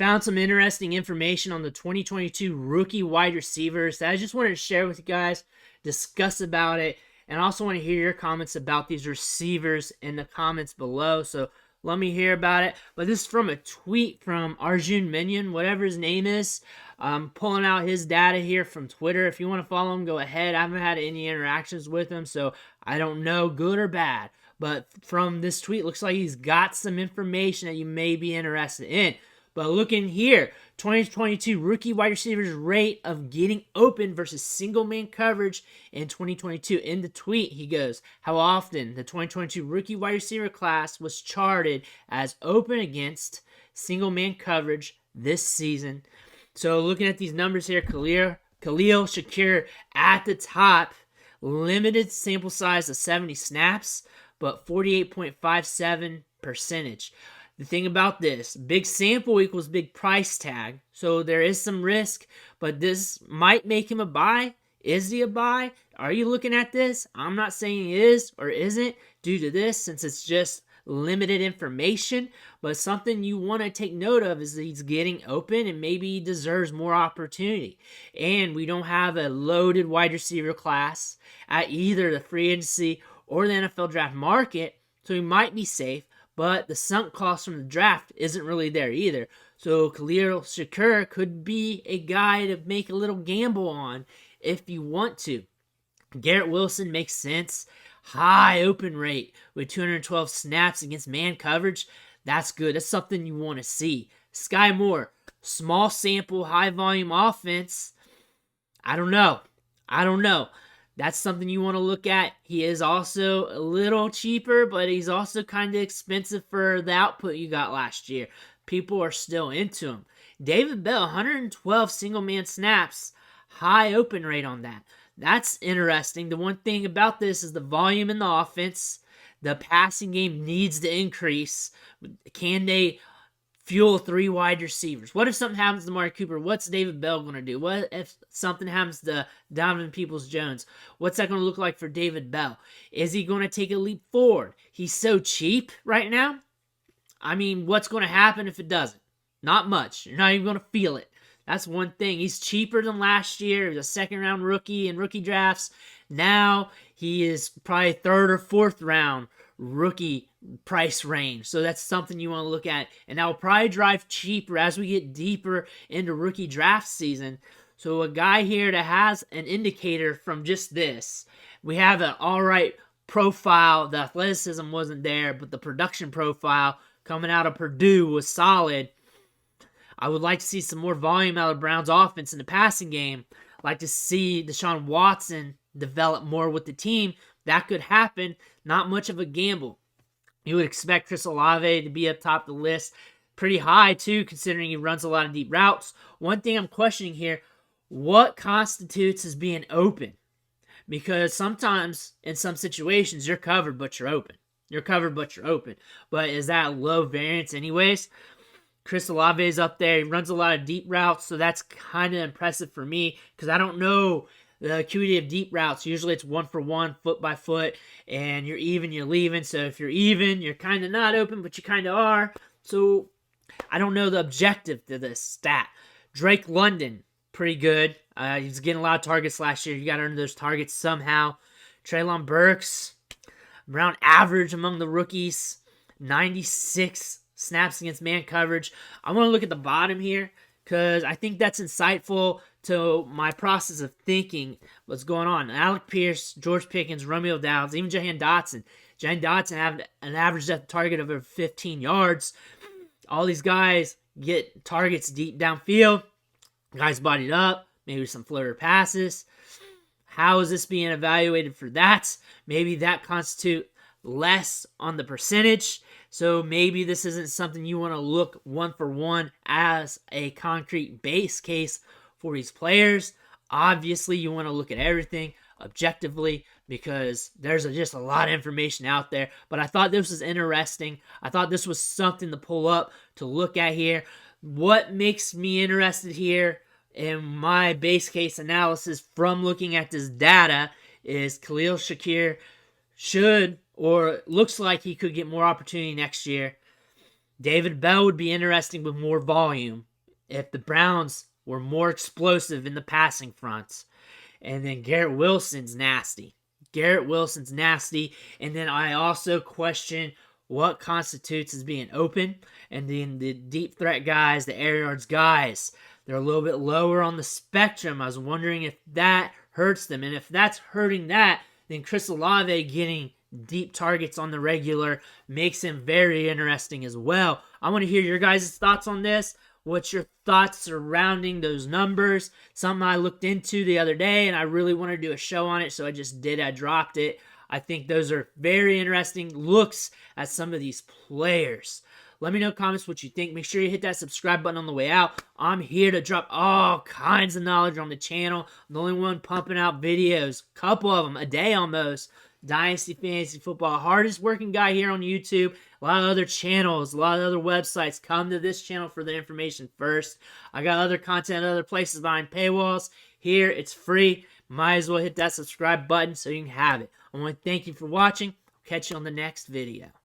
found some interesting information on the 2022 rookie wide receivers that I just wanted to share with you guys, discuss about it, and I also want to hear your comments about these receivers in the comments below. So let me hear about it. But this is from a tweet from Arjun Minion, whatever his name is. I'm pulling out his data here from Twitter. If you want to follow him, go ahead. I haven't had any interactions with him, so I don't know, good or bad. But from this tweet, looks like he's got some information that you may be interested in. But looking here, 2022 rookie wide receivers rate of getting open versus single man coverage in 2022. In the tweet, he goes, how often the 2022 rookie wide receiver class was charted as open against single man coverage this season. So looking at these numbers here, Khalil Shakir at the top, limited sample size of 70 snaps, but 48.57 percentage. The thing about this, big sample equals big price tag. So there is some risk, but this might make him a buy. Is he a buy? Are you looking at this? I'm not saying he is or isn't due to this, since it's just limited information, but something you want to take note of is that he's getting open and maybe he deserves more opportunity. And we don't have a loaded wide receiver class at either the free agency or the NFL draft market, so he might be safe. But the sunk cost from the draft isn't really there either. So Khalil Shakir could be a guy to make a little gamble on if you want to. Garrett Wilson makes sense. High open rate with 212 snaps against man coverage. That's good. That's something you want to see. Sky Moore, small sample, high volume offense. I don't know. That's something you want to look at. He is also a little cheaper, but he's also kind of expensive for the output you got last year. People are still into him. David Bell, 112 single-man snaps. High open rate on that. That's interesting. The one thing about this is the volume in the offense. The passing game needs to increase. Can they fuel 3 wide receivers? What if something happens to Amari Cooper? What's David Bell going to do? What if something happens to Donovan Peoples-Jones? What's that going to look like for David Bell? Is he going to take a leap forward? He's so cheap right now. I mean, what's going to happen if it doesn't? Not much. You're not even going to feel it. That's one thing. He's cheaper than last year. He was a second-round rookie in rookie drafts. Now he is probably third or fourth round rookie price range. So that's something you want to look at. And that will probably drive cheaper as we get deeper into rookie draft season. So a guy here that has an indicator from just this. We have an all right profile. The athleticism wasn't there, but the production profile coming out of Purdue was solid. I would like to see some more volume out of Brown's offense in the passing game. I'd like to see Deshaun Watson develop more with the team. That could happen. Not much of a gamble. You would expect Chris Olave to be up top of the list. Pretty high, too, considering he runs a lot of deep routes. One thing I'm questioning here, what constitutes as being open? Because sometimes, in some situations, you're covered, but you're open. But is that low variance anyways? Chris Olave is up there. He runs a lot of deep routes, so that's kind of impressive for me because I don't know the acuity of deep routes. Usually it's 1-for-1, foot by foot, and you're even, you're leaving. So if you're even, you're kind of not open, but you kind of are. So I don't know the objective to this stat. Drake London, pretty good. He's getting a lot of targets last year. You got to earn those targets somehow. Treylon Burks, around average among the rookies. 96 snaps against man coverage. I want to look at the bottom here because I think that's insightful to my process of thinking what's going on. Alec Pierce, George Pickens, Romeo Dowds, even Jahan Dotson. Jahan Dotson have an average depth target of over 15 yards. All these guys get targets deep downfield. Guys bodied up, maybe some floater passes. How is this being evaluated for that? Maybe that constitute less on the percentage. So maybe this isn't something you want to look 1-for-1 as a concrete base case for these players. Obviously, you want to look at everything objectively because there's just a lot of information out there. But I thought this was interesting. I thought this was something to pull up, to look at here. What makes me interested here in my base case analysis from looking at this data is Khalil Shakir should, or looks like he could get more opportunity next year. David Bell would be interesting with more volume. if the Browns were more explosive in the passing fronts. And then Garrett Wilson's nasty. Garrett Wilson's nasty. And then I also question what constitutes as being open. And then the deep threat guys, the air yards guys, they're a little bit lower on the spectrum. I was wondering if that hurts them. And if that's hurting that, then Chris Olave getting deep targets on the regular makes him very interesting as well. I want to hear your guys' thoughts on this. What's your thoughts surrounding those numbers? Something I looked into the other day, and I really wanted to do a show on it, so I just did. I dropped it. I think those are very interesting looks at some of these players. Let me know in comments what you think. Make sure you hit that subscribe button on the way out. I'm here to drop all kinds of knowledge on the channel. I'm the only one pumping out videos, a couple of them a day almost. Dynasty Fantasy Football, hardest working guy here on YouTube. A lot of other channels, a lot of other websites come to this channel for the information first. I got other content other places behind paywalls. Here, it's free. Might as well hit that subscribe button so you can have it. I want to thank you for watching. I'll catch you on the next video.